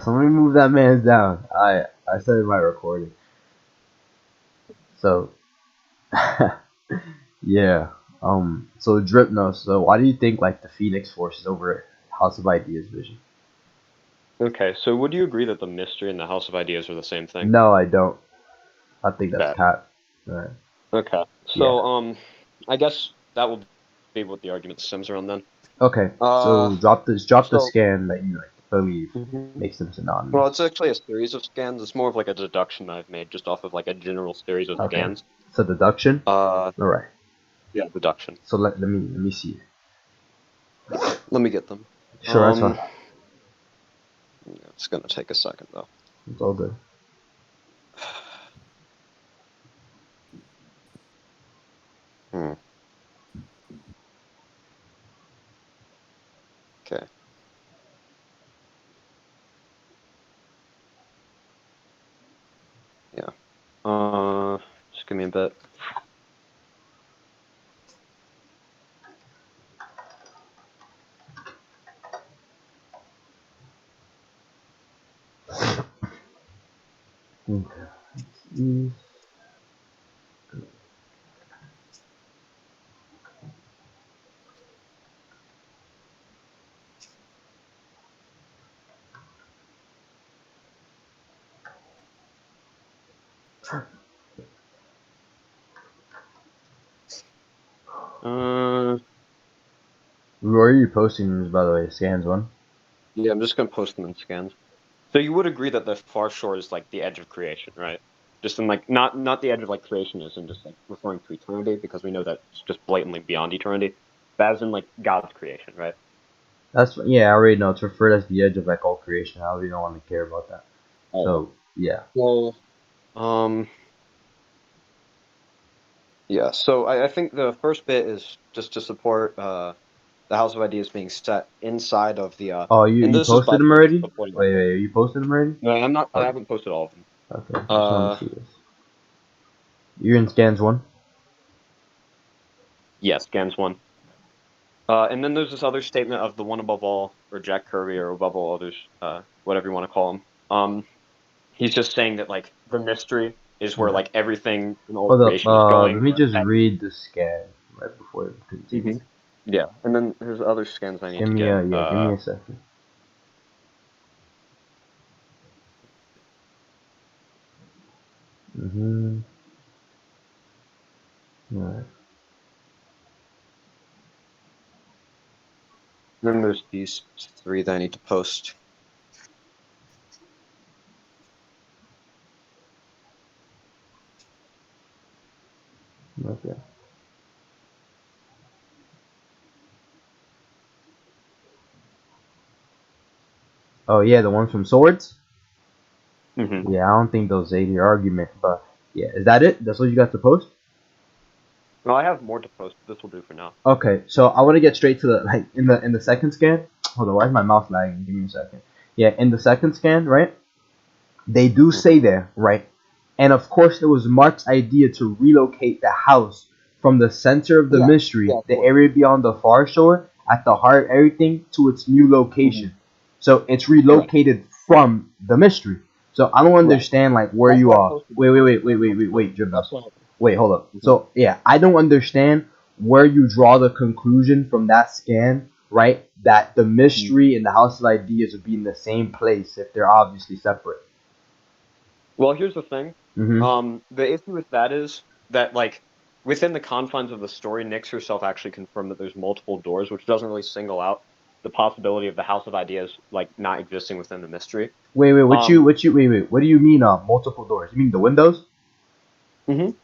So let me move that man's down. I started my recording. So yeah. So Drip-Nos. So why do you think like the Phoenix Force is over House of Ideas Vision? Okay, so would you agree that the mystery and the House of Ideas are the same thing? No, I don't. I think that's Bet. cap. Alright. Okay. Yeah. So, I guess that will be what the argument stems around then. Okay. Uh, So drop the so, scan that you like believe Mhm. makes them Well, synonymous. it's actually a series of scans. It's more of like a deduction I've made just off of like a general series of Okay. scans. So deduction. Uh, All right. yeah, deduction. So let me see. Let me get them. Sure, that's Um, fine. yeah, it's gonna take a second though. It's all good. Hmm. Okay. Yeah. Just give me a bit. Okay. Uh, Where are you posting these, by the way? Scans one. yeah, I'm just gonna post them in scans. So you would agree that the far shore is like the edge of creation, right? Just in like not the edge of like creation as in just like referring to eternity, because we know that it's just blatantly beyond eternity, but as in like God's creation, right? That's yeah. I already know it's referred as the edge of like all creation. I really don't want to care about that. Oh. So yeah. Well, um, yeah. So I think the first bit is just to support the House of Ideas being set inside of the Oh, you and you this is by posted the them way just already? supporting the Wait, point. you posted them already? No, I'm not. I Okay. haven't posted all of them. Okay. Just want Uh, to see this. You're in scans one. yeah, scans one. And then there's this other statement of the one above all, or Jack Kirby, or above all others, whatever you want to call him. He's just saying that like the mystery is where Yeah. like everything in all Hold up. creation is Let going. me just And, read the scan right before it continues. Mhm. Yeah, and then there's other scans I need Give to me get. a yeah. Give me a second. Mhm. Alright. Then there's these three that I need to post. Okay. Oh yeah, the ones from swords. Mm-hmm. Yeah, I don't think those aid your argument, but yeah, is that it? That's what you got to post? Well, I have more to post, but this will do for now. Okay, so I want to get straight to the like in the second scan. Hold on, why is my mouse lagging? Give me a second. Yeah, in the second scan, right? They do say Mm-hmm. there, right? And of course, it was Mark's idea to relocate the house from the center of the Yeah, yeah, mystery, of the course. area beyond the far shore, at the heart of everything, to its new Mm-hmm. location. So it's Right, relocated from the mystery. So I don't right. understand like where That's you why I are. posted the Wait, wait, point. wait, wait, That's wait, why I wait, posted. wait, That's Gymnos. why. Wait, hold up. Mm-hmm. So yeah, I don't understand where you draw the conclusion from that scan, right? That the Mm-hmm. mystery and the House of Ideas would be in the same place if they're obviously separate. Well, here's the thing. Mm-hmm. The issue with that is that, like, within the confines of the story, Nyx herself actually confirmed that there's multiple doors, which doesn't really single out the possibility of the House of Ideas, like, not existing within the mystery. Wait, Um, wait. What do you mean? Multiple doors? You mean the windows?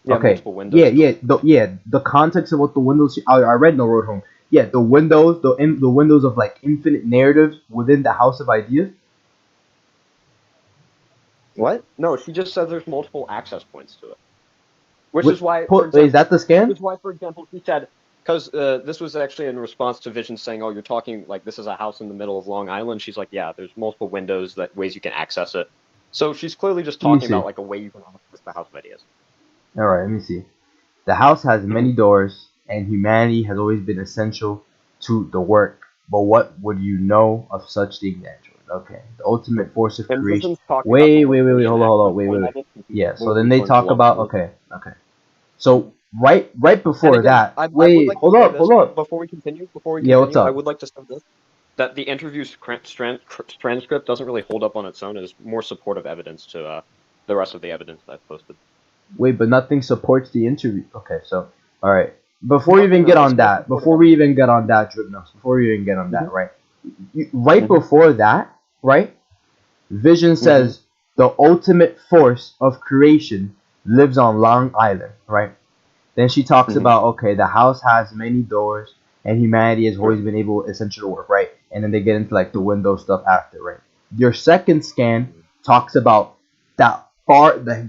yeah, Okay. multiple Yeah, windows. yeah, the context of what the windows. I read No Road Home. Yeah, the windows, the windows of like infinite narratives within the House of Ideas. What? No, she just says there's multiple access points to it, which What? is why, for Is example, that the scan? she said, because this was actually in response to Vision saying, "Oh, you're talking like this is a house in the middle of Long Island." She's like, "Yeah, there's multiple windows that ways you can access it." So she's clearly just Let me talking see. about like a way you can access the House of Ideas. All right, let me see. The house has Hmm. many doors, and humanity has always been essential to the work. But what would you know of such things, Android? Okay, the ultimate force of And creation. Vision's talking about the Wait, location hold on, access wait, point wait, of wait. it. Because he's Yeah, so then literally they going to talk love about, it. okay. So right And before again, that, I would wait, like to say this hold up. before we continue. Yeah, what's I up? would like to say this that the interview's transcript doesn't really hold up on its own. It is more supportive evidence to the rest of the evidence that I've posted. Wait, but nothing supports the interview. Okay, so all right. It's more supportive Before we evidence. even get on that, Drip-Nos, before we even get on that, Mm-hmm. right? Right Mm-hmm. before that, right? Vision Mm-hmm. says the ultimate force of creation lives on Long Island, right? Then she talks Mm-hmm. about, okay, the house has many doors and humanity has always Right. been able essential to work, right? And then they get into like the window stuff after, right? Your second scan talks about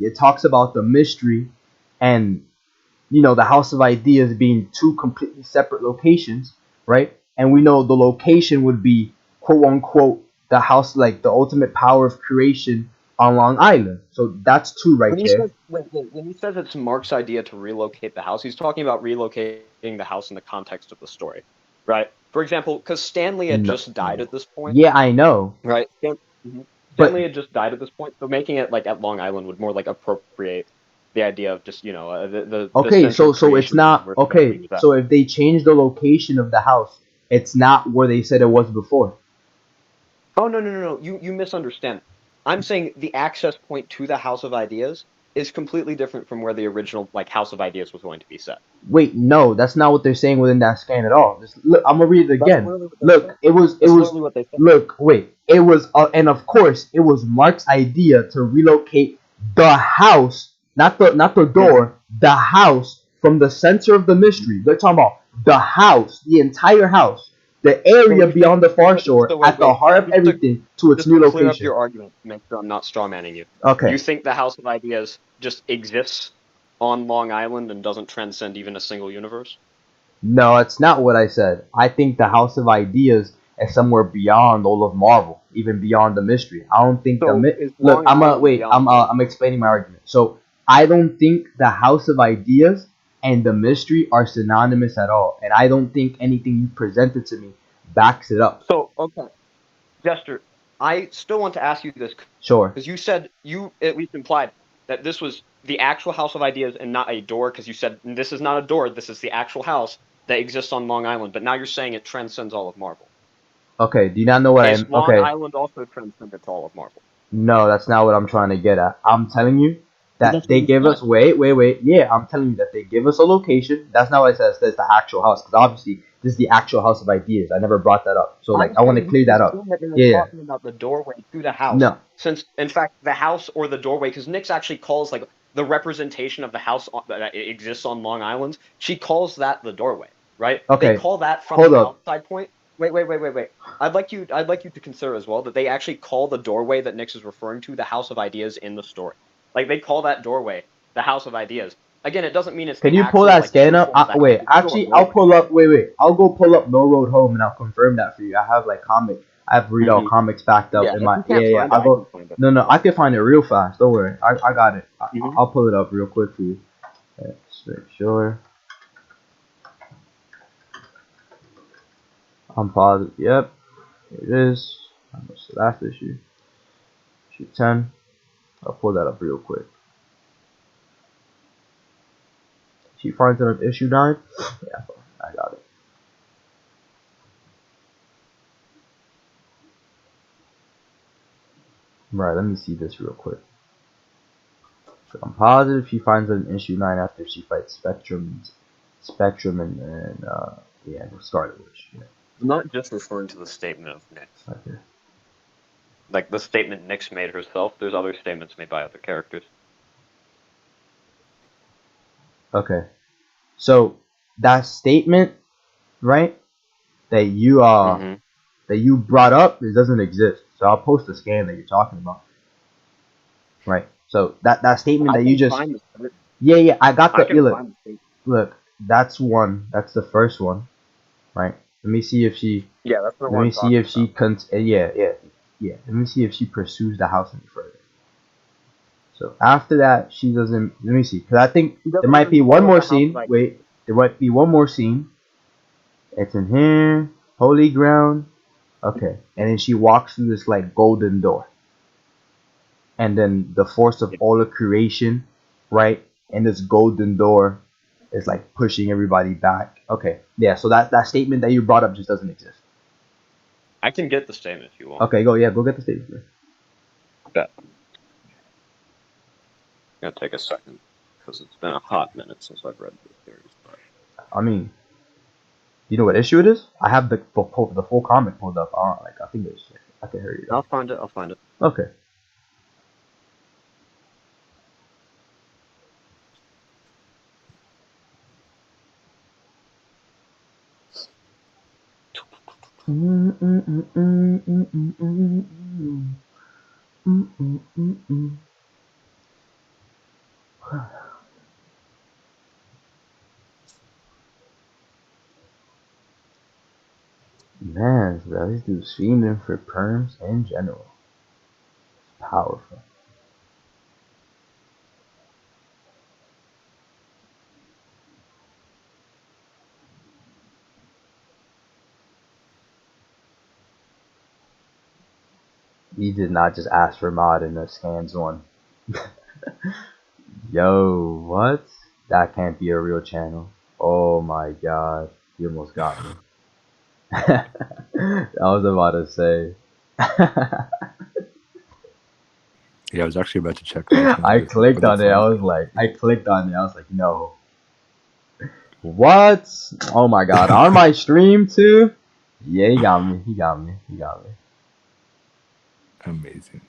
it talks about the mystery and the House of Ideas being two completely separate locations, right? And we know the location would be quote unquote the house, like the ultimate power of creation on Long Island. So that's two right When he there. says when he says it's Mark's idea to relocate the house, he's talking about relocating the house in the context of the story, right? For example, because Stanley had No, just died at this point, yeah, I know, right? but Stanley had just died at this point, so making it like at Long Island would more like appropriate the idea of just the okay, center of so it's creation being not where okay. Stanley was at. So if they change the location of the house, it's not where they said it was before. Oh no! You misunderstand. I'm saying the access point to the House of Ideas is completely different from where the original like House of Ideas was going to be set. Wait, no, that's not what they're saying within that scan at all. Just look, I'm gonna read it That's again. literally what they said. Look, it That's was. literally what they said. Look, wait, it was, and of course, it was Mark's idea to relocate the house, not the Mm-hmm. door, the house from the center of the mystery. They're talking about the house, the entire house, the So area you think beyond the far shore, so? at the Wait. heart of everything, to its Just new to clear up location. your argument, to make sure I'm not strawmanning you. You Okay. think the House of Ideas just exists on Long Island and doesn't transcend even a single universe? No, it's not what I said. I think the House of Ideas is somewhere beyond all of Marvel, even beyond the mystery. I don't think So is look. Long Island Wait. beyond Marvel? I'm explaining my argument. So I don't think the House of Ideas and the mystery are synonymous at all, and I don't think anything you presented to me backs it up. So okay, Jester, I still want to ask you this Sure. because you said you at least implied that this was the actual House of Ideas and not a door because you said this is not a door, this is the actual house that exists on Long Island. But now you're saying it transcends all of Marvel. Okay. Do you not know what Is I'm? Long Okay. Island also transcended to all of Marvel? No, that's not what I'm trying to get at. I'm telling you that That's what they you give said. us wait. Yeah, I'm telling you that they give us a location. That's not what it says. It says the actual house because obviously this is the actual house of ideas. I never brought that up, so like I'm I want to saying we clear can that up. assume that they were Yeah, yeah. talking about the doorway to the house, No. since in fact the house or the doorway, because Nyx actually calls like the representation of the house that exists on Long Island. She calls that the doorway, right? They Okay. call that from Hold the up. outside point. Wait. I'd like you to consider as well that they actually call the doorway that Nyx is referring to the House of Ideas in the story. Like they call that doorway the House of Ideas. Again, it doesn't mean it's Can the you pull actual that like true scanner? form of the house. Wait. It's still a Actually, I'll doorway. pull up. Wait. I'll go pull up No Road Home and I'll confirm that for you. I have like comic. I have read all Hmm. comics backed up Yeah, in if my. you Yeah, can't yeah. find it, I'll I can go. find it. No, I can find it real fast. Don't worry. I got it. Hmm. I'll pull it up real quick for you. Let's make sure. I'm positive. Yep. It is. What's the last issue? Issue 10. I'll pull that up real quick. She finds it on issue 9. Yeah, I got it. Right, let me see this real quick. So I'm positive she finds it in issue 9 after she fights Spectrum and yeah, Scarlet Witch. Yeah, I'm not just referring to the statement of Nyx. right there. Like the statement Nyx made herself, there's other statements made by other characters. Okay. So that statement, right, that Mm-hmm. you brought up, it doesn't exist. So I'll post the scan that you're talking about. Right. So that statement I that you can just find the statement. yeah, I got I the can look. find the statement. Look, that's one. That's the first one, right? Let me see if she. Yeah, that's the Let one me I'm see if talking she about. yeah. Let me see if she pursues the house any further. So after that, she doesn't. Let me see, because I think He there doesn't might even be one call it more the House of scene. Ideas. Wait, there might be one more scene. It's in here. Holy ground. Okay, and then she walks through this like golden door, and then the force of all of creation, right? And this golden door is like pushing everybody back. Okay, yeah. So that statement that you brought up just doesn't exist. I can get the statement if you want. Okay, go, yeah, go get the statement. Bet. Gonna take a second because it's been a hot minute since I've read the theories. But I mean, you know what issue it is? I have the full comic pulled up. Like I think there's I can hurry it I'll up. find it. I'll find it. Okay. Man, bro, this dude's fiending for perms in general. It's powerful. He did not just ask for mod in the scans one. Yo, what? That can't be a real channel. Oh my god. He almost got me. I was about to say. Yeah, I was actually about to check. I clicked on it. I was like, no. What? Oh my god. On my stream too? Yeah, he got me. He got me. He got me. Amazing.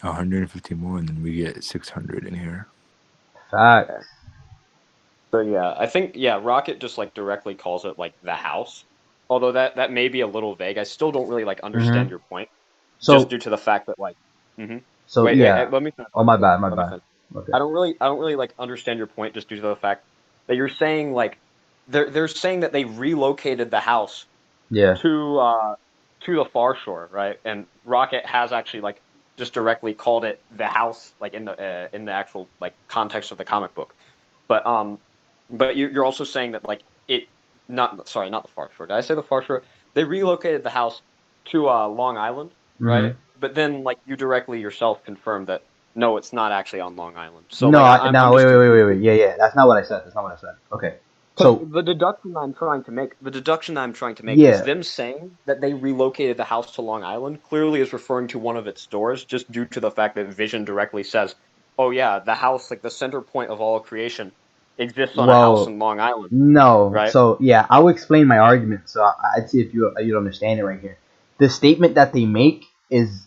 $150 more, and then we get 600 in here. Facts. So yeah, I think Rocket just like directly calls it like the house. Although that may be a little vague. I still don't really like understand your point. Just So, due to the fact that like so yeah. let me finish. Oh my bad, my Let me bad. finish. Okay. I don't really like understand your point just due to the fact that you're saying like they're saying that they relocated the house Yeah. to the far shore, right? And Rocket has actually like just directly called it the house, like in the actual like context of the comic book. But you're also saying that like it not the far shore. Did I say the far shore? They relocated the house to Long Island, Mm-hmm. right? But then like you directly yourself confirmed that no, it's not actually on Long Island. So No, like I'm no, just confused. wait. Yeah. That's not what I said. That's not what I said. Okay. Because So, the deduction I'm trying to make is yeah. them saying that they relocated the house to Long Island clearly is referring to one of its stores, just due to the fact that Vision directly says, "Oh yeah, the house, like the center point of all creation, exists on a house Well, in Long Island." no. Right? So, yeah, I'll explain my argument. So, I'd see if you understand it right here. The statement that they make is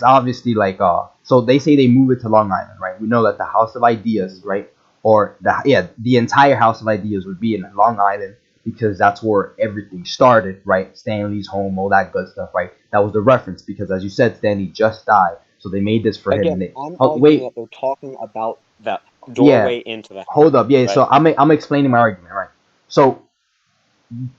obviously like so they say they move it to Long Island, right? We know that the House of Ideas, right? Or the entire House of Ideas would be in Long Island because that's where everything started, right? Stanley's home, all that good stuff, right? That was the reference because as you said, Stanley just died, so they made this for him. And Again, they, I'm oh arguing that wait, they're talking about that yeah, doorway into the house, hold up, yeah. right? So I'm explaining my argument, right? So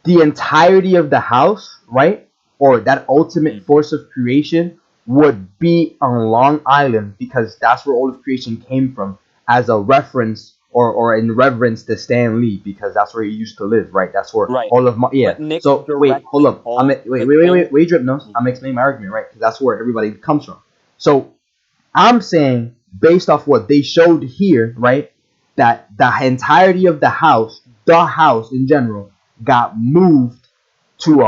the entirety of the house, right, or that ultimate Mm. force of creation would be on Long Island because that's where all of creation came from as a reference or in reverence to Stan Lee because that's where he used to live, right? That's where Right. all of my But yeah. Nick So wait, hold directly up. calls the thing. Wait, Drip-Nos. I'm explaining my argument, right? Because that's where everybody comes from. So I'm saying based off what they showed here, right, that the entirety of the house in general, got moved to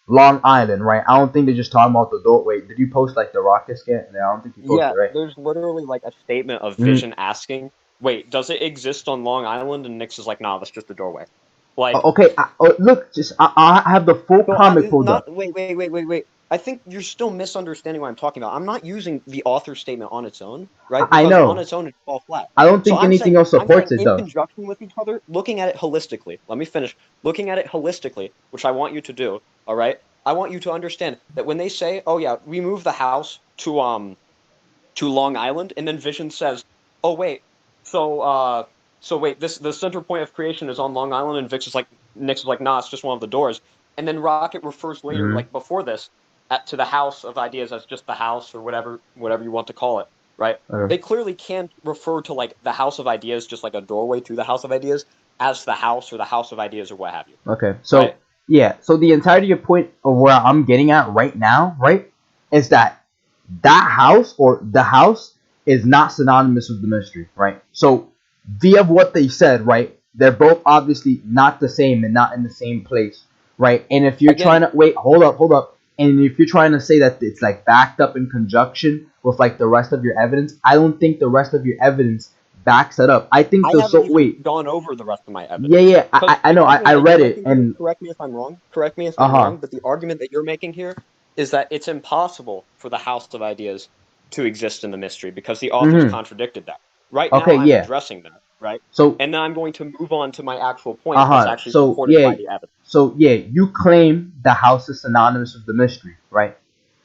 Long Island, right? I don't think they're just talking about the door. Wait, did you post like the rocket scan? No, I don't think you Yeah, posted, right? there's literally like a statement of Mm. Vision asking, "Wait, does it exist on Long Island?" And Nix is like, "Nah, that's just a doorway." Like, Okay, look, just I have the full so comic pulled up. not wait. I think you're still misunderstanding what I'm talking about. I'm not using the author statement on its own, right? I Because on know. its own it's all flat. I don't So think anything else I'm saying supports it in though. conjunction with each other, looking at it holistically. Let me finish. Looking at it holistically, which I want you to do, all right? I want you to understand that when they say, "Oh yeah, we moved the house to Long Island," and then Vision says, "Oh wait, so wait, this the center point of creation is on Long Island," and Nix is like, "Nah, it's just one of the doors." And then Rocket refers later, Mm-hmm. like before this, to the House of Ideas as just the house or whatever you want to call it, right? Okay. They clearly can't refer to like the House of Ideas, just like a doorway to the House of Ideas, as the house or the House of Ideas or what have you, Okay. So right? yeah. So the entirety of point of where I'm getting at right now, right, is that house or the house is not synonymous with the mystery, right? So via what they said, right, they're both obviously not the same and not in the same place, right? And if you're trying Again, to wait, hold up, and if you're trying to say that it's like backed up in conjunction with like the rest of your evidence, I don't think the rest of your evidence backs it up. I think I the haven't so even wait, gone over the rest of my yeah, evidence. yeah, Because I the know, I argument that read you're it making here, and correct me if I'm wrong, correct me if uh I'm huh. wrong, but the argument that you're making here is that it's impossible for the House of Ideas to exist in the mystery because the authors Mm-hmm. contradicted that. Right now, Okay, I'm yeah. addressing that, right? So And then I'm going to move on to my actual uh point that's huh. actually supported by the evidence. So yeah, you claim the house is synonymous with the mystery, right?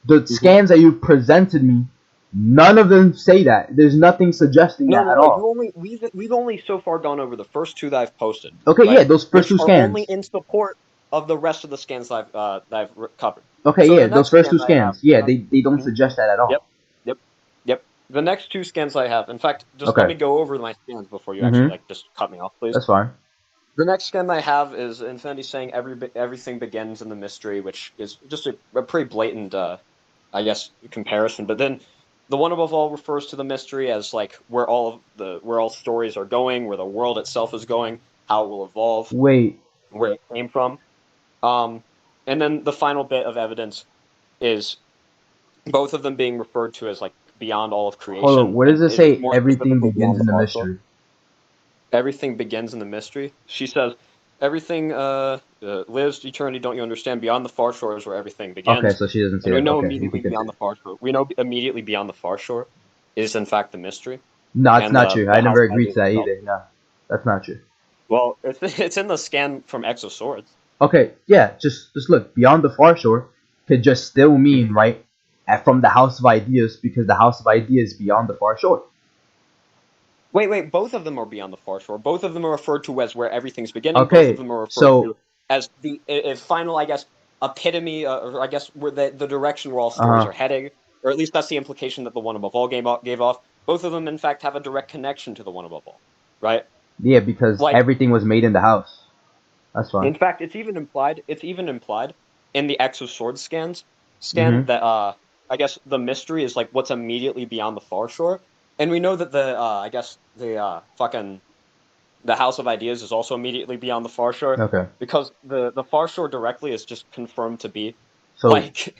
The Hmm. scans that you presented me, none of them say that. There's nothing suggesting No, that no, at no. You all. only we've only so far gone over the first two that I've posted, Okay, yeah, right? those first Which two are only scans. in support of the rest of the scans that I've covered. Okay, So yeah, the those next first two scan I have, scans. Yeah, they don't suggest that at Yep, all. yep, yep. The next two scans I have. In fact, just let Okay. me go over my scans before you actually Mm-hmm. like just cut me off, please. That's fine. The next scan I have is Infinity saying everything begins in the mystery, which is just a pretty blatant, I guess, comparison. But then the one above all refers to the mystery as like where all stories are going, where the world itself is going, how it will evolve, Wait, where it came from. Um, and then the final bit of evidence is both of them being referred to as like beyond all of hold on. creation, Where does and it it is say more everything specifically begins beyond in the the far shore. mystery? Everything begins in the mystery. She says, "Everything lives eternity. Don't you understand? Beyond the far shore is where everything Okay, begins." so she doesn't say And we that. know Okay, you immediately can beyond continue. the far shore. We know immediately beyond the far shore is in fact the mystery No, it's and not true. the I house never of agreed ideas to that itself. either. No, that's not true. Well, it's in the scan from X of Swords. Okay, yeah, just look, beyond the far shore could just still mean, Mhm. right, from the house of ideas, because the house of ideas is beyond the far shore. Wait. Both of them are beyond the far shore. Both of them are referred to as where everything's beginning. Both of Okay, them are referred so to as the final, I guess, epitome, or I guess where the direction where all stories uh are heading, or at least that's the implication that the one above all gave off. Both of them, in fact, have a direct connection to the one above all, right? yeah, because Like, everything was made in the house. That's fine. in fact, it's even implied. It's even implied in the X of Swords scan Mhm. that I guess the mystery is like what's immediately beyond the far shore, and we know that the I guess the House of Ideas is also immediately beyond the far shore Okay. because the far shore directly is just confirmed to be So like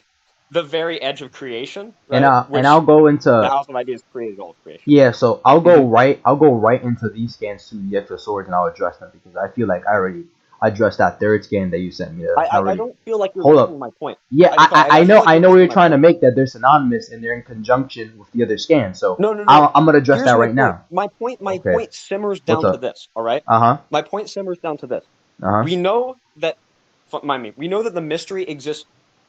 the very edge of creation, and right? I'll Which go the into House of Ideas created all of creation. yeah. So I'll Hmm. go right. I'll go right into these scans to the extra swords, and I'll address them because I feel like I already addressed that third scan that you sent me. That's not I really. don't feel like you're Hold up. missing my point. Yeah, I feel like I you're know where missing you're my trying to point. make that they're synonymous and they're in conjunction with the other scan. So No. I'm gonna address that Here's my right point. now. My Okay, point simmers what's down to up? this. All right. Uh huh. My point simmers down to this. Uh huh. We know that. Mind me. We know that the mystery exists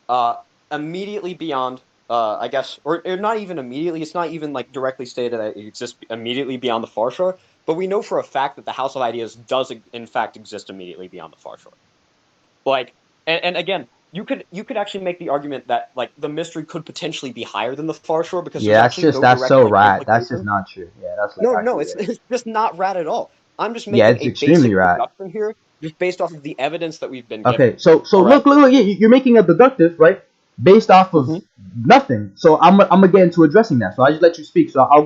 uh, immediately beyond. I guess, or not even immediately. It's not even like directly stated that it exists immediately beyond the far shore. But we know for a fact that the House of Ideas does in fact exist immediately beyond the far shore. Like, and again, you could actually make the argument that like the mystery could potentially be higher than the far shore because there's Yeah, actually no that's direct so like rad. That's just implication. not true. Yeah, that's like No, actually it's just not rad at all. I'm just yeah, making it's a extremely basic rad. deduction here, just based off of the evidence that we've been given. Okay, so All right. look, yeah, you're making a deductive, right? Based off of Mm-hmm. nothing. So I'm gonna get into addressing that. So I just let you speak. So I'll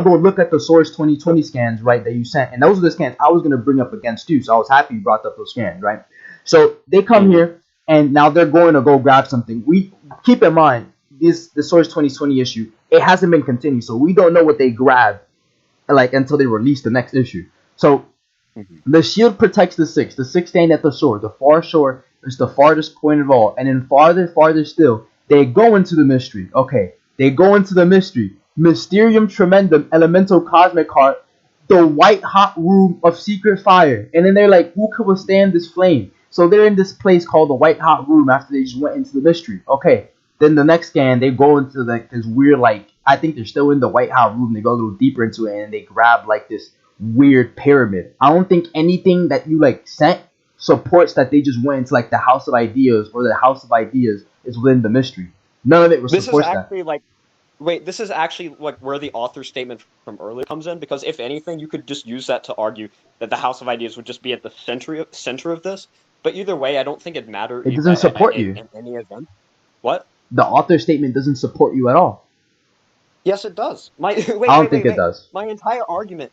go look at the source 2020 scans, right, that you sent, and those are the scans I was gonna bring up against you. So I was happy you brought up those scans, right? So they come Mm-hmm. here and now they're going to go grab something. We keep in mind this the source 2020 issue. It hasn't been continued, so we don't know what they grabbed like until they release the next issue. So Mm-hmm. the shield protects the six. The six stand at the shore. The far shore is the farthest point of all. And then farther still, they go into the mystery. Okay, they go into the mystery. Mysterium tremendum elemental cosmic heart, the white hot room of secret fire. And then they're like, who could withstand this flame? So they're in this place called the White Hot Room after they just went into the mystery. Okay. Then the next scan, they go into like this weird, like, I think they're still in the White Hot Room. They go a little deeper into it and they grab like this weird pyramid. I don't think anything that you like sent supports that they just went into like the House of Ideas or the House of Ideas is within the mystery. None of it This is supports that. actually like, wait, this is actually like where the author statement from earlier comes in, because if anything, you could just use that to argue that the House of Ideas would just be at the center of this. But either way, I don't think it'd matter It doesn't support you. in any event. What? The author statement doesn't support you at all. Yes, it does. My I don't think it does. My entire argument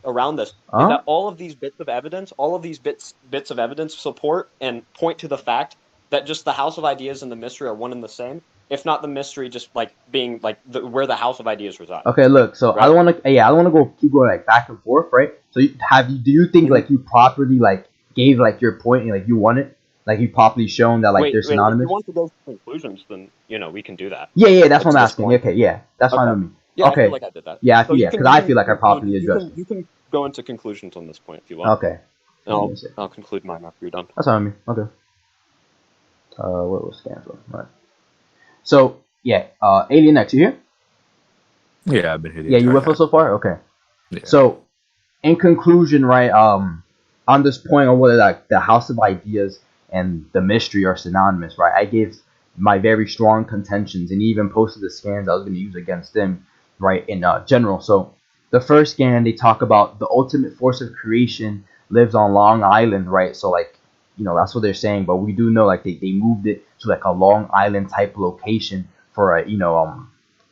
around this is Huh? that all of these bits of evidence, all of these bits of evidence support and point to the fact that just the House of Ideas and the mystery are one and the same. If not the mystery, just like being like where the House of Ideas reside. Okay, look. So I Right? don't want to. Yeah, I don't want to keep going like back and forth, right? So do you think like you properly like gave like your point and like you won it? Like you properly shown that like they're Wait. If you synonymous? want to go to conclusions, then we can do that. Yeah, that's Up what to I'm this asking. point. Okay, yeah, that's fine Okay. with me. Yeah, I feel Okay, like I did that. yeah, So you can because I feel like I properly addressed it. you can go into conclusions on this point if you want. Okay, And I'll conclude mine after you're done. that's fine with me. Okay. What was scan for? All right. So yeah, Alien X, you here? Yeah, I've been here the Yeah, you entire with us time. so far? Okay. Yeah. So, in conclusion, right, on this point on whether like the House of Ideas and the mystery are synonymous, right? I gave my very strong contentions and even posted the scans I was going to use against them, right, in general. So, the first scan they talk about the ultimate force of creation lives on Long Island, right? So like, that's what they're saying, but we do know like they moved it to like a Long Island type location for a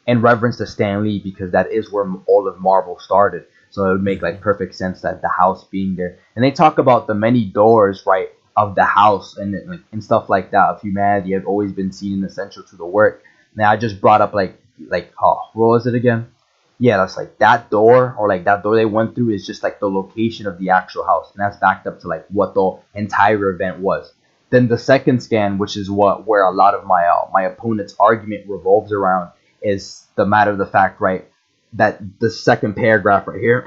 in reverence to Stan Lee because that is where all of Marvel started. So it would make like perfect sense that the house being there. And they talk about the many doors, right, of the house and stuff like that of humanity have always been seen and essential to the work. Now I just brought up what was it again? Yeah, that's like that door or like that door they went through is just like the location of the actual house, and that's backed up to like what the entire event was. Then the second scan, which is where a lot of my opponent's argument revolves around, is the matter of the fact, right, that the second paragraph right here,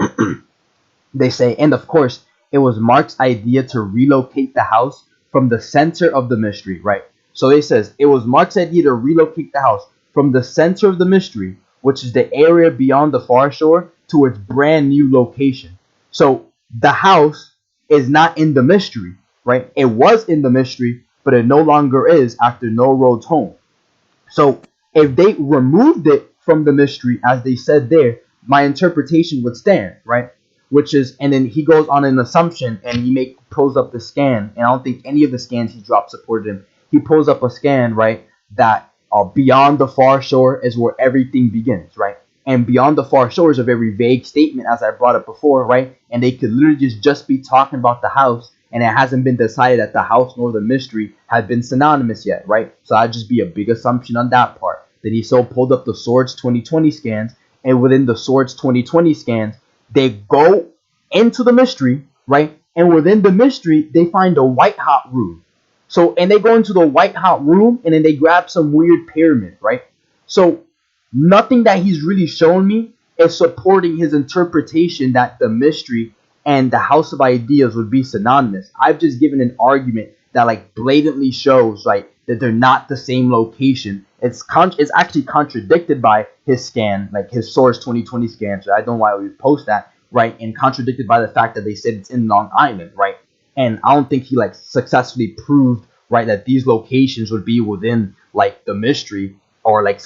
they say, and of course, it was Mark's idea to relocate the house from the center of the mystery, right? So it says it was Mark's idea to relocate the house from the center of the mystery, which is the area beyond the far shore, to its brand new location. So the house is not in the mystery, right? It was in the mystery, but it no longer is after No Roads Home. So if they removed it from the mystery, as they said there, my interpretation would stand, right? Which is, and then he goes on an assumption, and he pulls up the scan, and I don't think any of the scans he dropped supported him. He pulls up a scan, right, that beyond the far shore is where everything begins, right? And beyond the far shore is a very vague statement, as I brought up before, right? And they could literally just be talking about the house, and it hasn't been decided that the house nor the mystery have been synonymous yet, right? So that'd just be a big assumption on that part. Then he so pulled up the Swords 2020 scans, and within the Swords 2020 scans, they go into the mystery, right? And within the mystery, they find a white hot room. So, and they go into the white hot room, and then they grab some weird pyramid, right? So, nothing that he's really shown me is supporting his interpretation that the mystery and the House of Ideas would be synonymous. I've just given an argument that like blatantly shows like that they're not the same location. It's actually contradicted by his scan, like his Source 2020 scan. So I don't know why we post that, right? And contradicted by the fact that they said it's in Long Island, right? And I don't think he like successfully proved, right, that these locations would be within like the mystery or like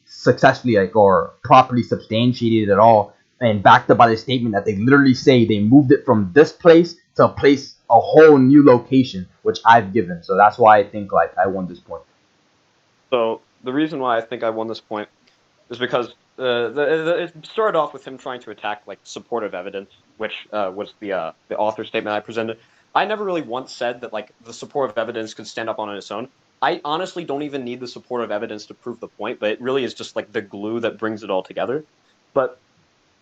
successfully like or properly substantiated at all, and backed up by the statement that they literally say they moved it from this place to a whole new location, which I've given. So that's why I think like I won this point. So the reason why I think I won this point is because it started off with him trying to attack like supportive evidence, which was the author statement I presented. I never really once said that like the supportive evidence could stand up on its own. I honestly don't even need the supportive evidence to prove the point, but it really is just like the glue that brings it all together. But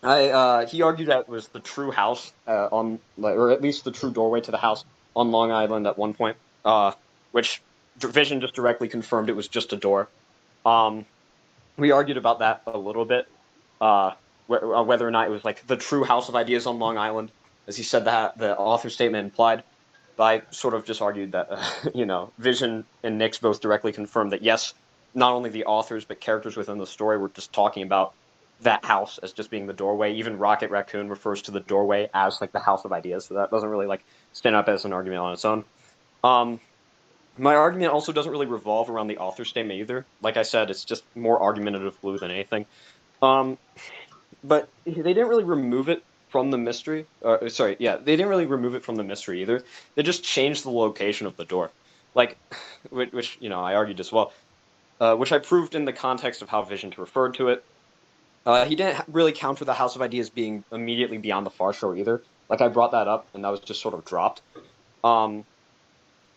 he argued that it was the true house or at least the true doorway to the house on Long Island at one point, which Vision just directly confirmed it was just a door. Um, we argued about that a little bit, whether or not it was like the true House of Ideas on Long Island, as he said that the author statement implied. I sort of just argued that, Vision and Nyx both directly confirmed that, yes, not only the authors, but characters within the story were just talking about that house as just being the doorway. Even Rocket Raccoon refers to the doorway as, like, the house of ideas, so that doesn't really, like, stand up as an argument on its own. My argument also doesn't really revolve around the author statement either. Like I said, it's just more argumentative glue than anything. But they didn't really remove it from the mystery. They didn't really remove it from the mystery either. They just changed the location of the door, like, which I argued as well, which I proved in the context of how Vision referred to it. He didn't really counter the House of Ideas being immediately beyond the far shore either. Like, I brought that up, and that was just sort of dropped.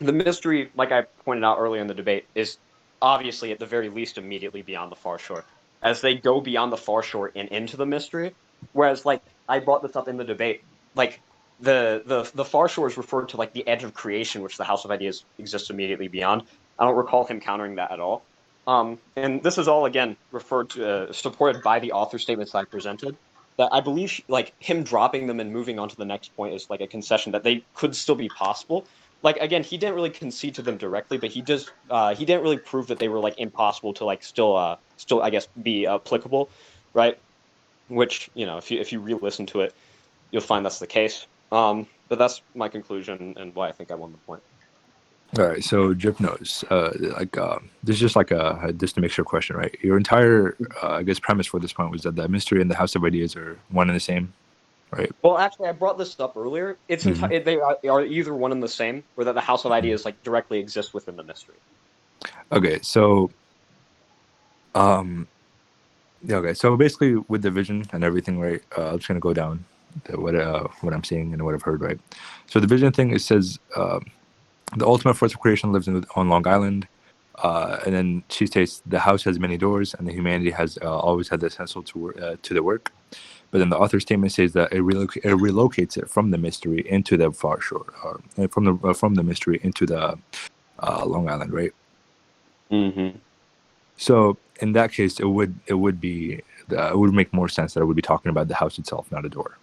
The mystery, like I pointed out earlier in the debate, is obviously at the very least immediately beyond the far shore, as they go beyond the far shore and into the mystery. Whereas, like, I brought this up in the debate, like, the far shore is referred to, like, the edge of creation, which the House of Ideas exists immediately beyond. I don't recall him countering that at all. And this is all, again, referred to, supported by the author statements I presented. That I believe, like, him dropping them and moving on to the next point is, like, a concession that they could still be possible. Like, again, he didn't really concede to them directly, but he didn't really prove that they were, like, impossible to, like, still I guess, be applicable, right? Which, if you re-listen to it, you'll find that's the case. But that's my conclusion and why I think I won the point. All right, so Drip-Nos, this is just like just to make sure question, right? Your entire, I guess, premise for this point was that the mystery and the House of Ideas are one and the same, right? Well, actually, I brought this up earlier. It's they are either one and the same, or that the House of Ideas like directly exists within the mystery. Okay, so, okay, so basically with the vision and everything, right? I'm just gonna go down to what I'm seeing and what I've heard, right? So the vision thing, it says the ultimate force of creation lives on Long Island, and then she states the house has many doors, and the humanity has always had the essential to the work. But then the author statement says that it relocates it from the mystery into the far shore, from the mystery into the Long Island, right? Mm-hmm. So in that case, it would make more sense that it would be talking about the house itself, not a door.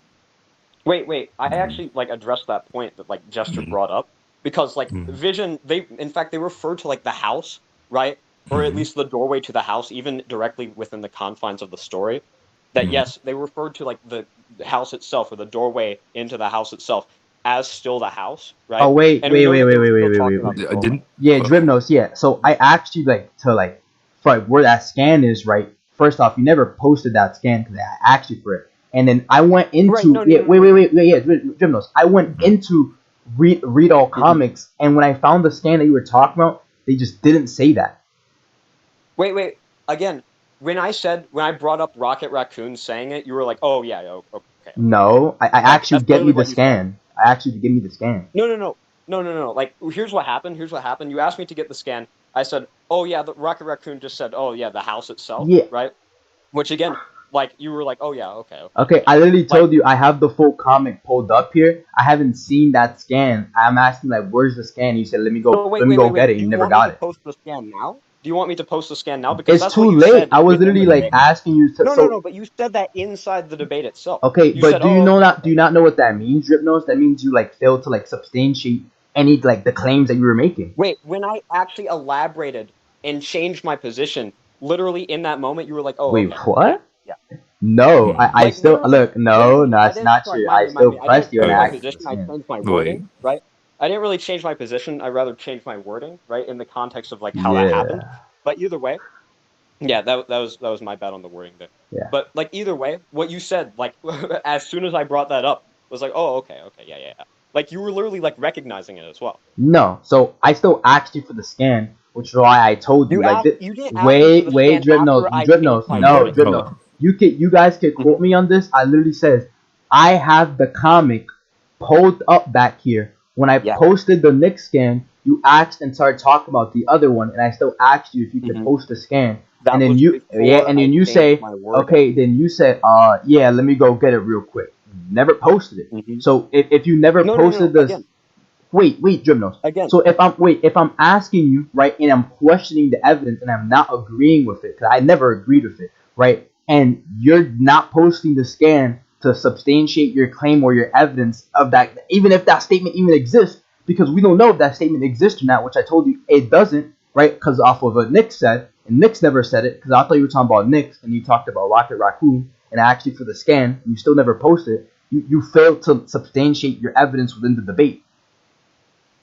Wait. I actually like addressed that point that like Jester brought up, because like Vision, they refer to like the house, right? Or at least the doorway to the house, even directly within the confines of the story. That yes, they referred to like the house itself or the doorway into the house itself as still the house, right? Oh wait. Didn't? Yeah, Drip-Nos. Yeah. So I asked you for where that scan is, right? First off, you never posted that scan because I asked you for it, and then I went into Drip-Nos. I went into read all comics, and when I found the scan that you were talking about, they just didn't say that. Wait. Again, when I brought up Rocket Raccoon saying it, you were like, "Oh yeah, okay." No, I asked you to get me the scan. I asked you to give me the scan. No. Like, here's what happened. You asked me to get the scan. I said, "Oh yeah." The Rocket Raccoon just said, "Oh yeah, the house itself." Yeah. Right. Which again, like you were like, "Oh yeah, okay." Okay, I literally told you I have the full comic pulled up here. I haven't seen that scan. I'm asking like, where's the scan? You said, let me go get it. You never got it. Post the scan now? Do you want me to post the scan now? Because it's that's too what you late. said. I was literally like asking you to. No. But you said that inside the debate itself. Okay, but do you know that? Do you not know what that means, Drip-Nos? That means you like failed to like substantiate any like the claims that you were making. Wait, when I actually elaborated and changed my position, literally in that moment, you were like, "Oh, wait, okay. what? Yeah." No, I still look. No, that's not true. I still pressed you and my asked. position. I changed my wording, right? I didn't really change my position. I rather changed my wording, right, in the context of like how that happened. But either way, yeah, that was my bad on the wording there. Yeah. But like either way, what you said, like as soon as I brought that up, was like, "Oh, okay, yeah." Like you were literally like recognizing it as well. No, so I still asked you for the scan, which is why I told you. You didn't ask me for the scan Drip-Nos. No, Drip-Nos. You guys can quote me on this. I literally says I have the comic pulled up back here. When I posted the Nick scan, you asked and started talking about the other one, and I still asked you if you could post the scan. And then you say, okay, then you said, yeah, let me go get it real quick. Never posted it. So if you never posted this, wait, Drip-Nos. Again. So if I'm asking you, right, and I'm questioning the evidence and I'm not agreeing with it, because I never agreed with it, right, and you're not posting the scan to substantiate your claim or your evidence of that, even if that statement even exists, because we don't know if that statement exists or not, which I told you it doesn't, right? Because off of what Nick said, and Nick's never said it, because I thought you were talking about Nick's, and you talked about Rocket Raccoon, and actually for the scan, you still never posted it. You failed to substantiate your evidence within the debate.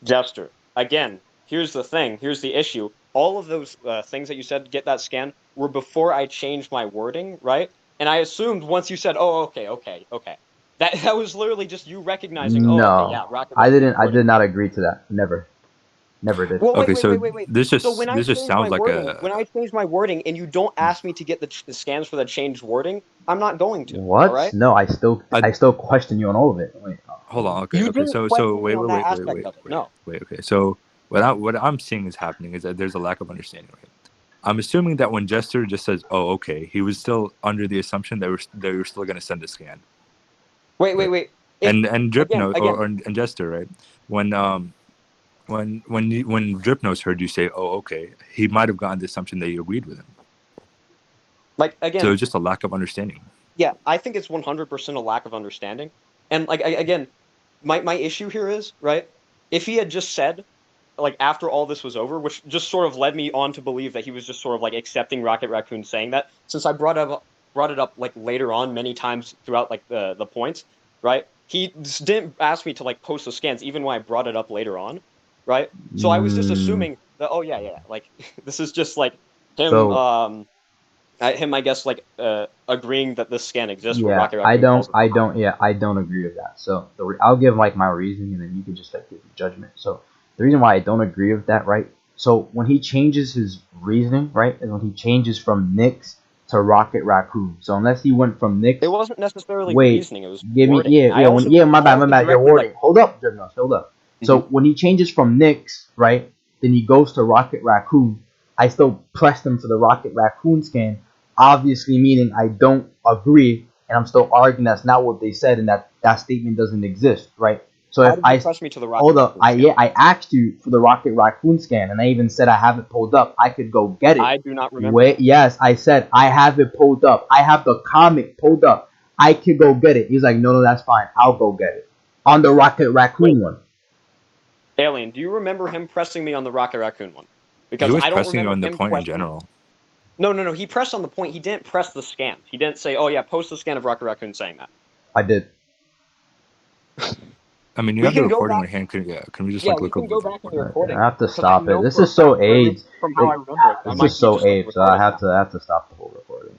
Jester, again, here's the thing. Here's the issue. All of those things that you said, get that scan, were before I changed my wording, right? And I assumed once you said, oh, okay. That was literally just you recognizing, oh, okay, yeah, No, Rocket I Raccoon didn't. I did wouldn't. not agree to that. Never did. Well, Okay, so wait. this So when I just change my sounds like wording, a when I change my wording, and you don't ask me to get the scans for the changed wording, I'm not going to. All What? right? No, I I, still question you on all of it. Wait, hold on. You Okay. didn't So question me on that aspect of it. No. wait. Okay. So what I'm seeing is happening is that there's a lack of understanding, right? I'm assuming that when Jester just says, "Oh, okay," he was still under the assumption that they were still going to send a scan. Wait. And Drip-Nos Again. and Jester, right? When Drip-Nos heard you say, "Oh, okay," he might have gotten the assumption that you agreed with him. Like, So again, it's just a lack of understanding. yeah, I think it's 100% a lack of understanding. And like again, my issue here is, right? If he had just said, like, after all this was over, which just sort of led me on to believe that he was just sort of like accepting Rocket Raccoon saying that, since I brought it up like later on many times throughout like the points, right? He just didn't ask me to like post the scans even when I brought it up later on, right? So I was just Mm, assuming that, oh yeah, like this is just like him so I guess like agreeing that this scan exists where yeah, Rocket Raccoon calls it. I don't agree with that. So I'll give like my reasoning, and then you can just like give your judgment. So the reason why I don't agree with that, right? So when he changes his reasoning, right, is when he changes from Knicks to Rocket Raccoon. So unless he went from It Knicks, wasn't necessarily wait, reasoning; it was give me wording. And my I also bad, your directly like. wording. Hold up, Jimnos, hold up. So Mhm. when he changes from Knicks, right, then he goes to Rocket Raccoon. I still pressed him for the Rocket Raccoon scan, obviously meaning I don't agree, and I'm still arguing that's not what they said, and that statement doesn't exist, right? So How if did you I press me to the Rocket hold up, Raccoon scan? I asked you for the Rocket Raccoon scan, and I even said I have it pulled up. I could go get it. I do not remember Wait, that. yes, I said I have it pulled up. I have the comic pulled up. I could go get it. He's like, no, that's fine. I'll go get it on the Rocket Wait, Raccoon one. Alien, do you remember him pressing me on the Rocket Raccoon one? He Because was I don't pressing you remember on the him point in questioning. general. No. He pressed on the point. He didn't press the scan. He didn't say, "Oh yeah, post the scan of Rocket Raccoon saying that." I did. I mean, you We have the can go recording back. on hand. Can we just Yeah, like we look can over go the back in the recording? I recording have to because I stop it. know This for a is so fact, or at least AIDS. from how I remember it, I This might is be so just like AIDS. So I recording have that. to stop the whole recording.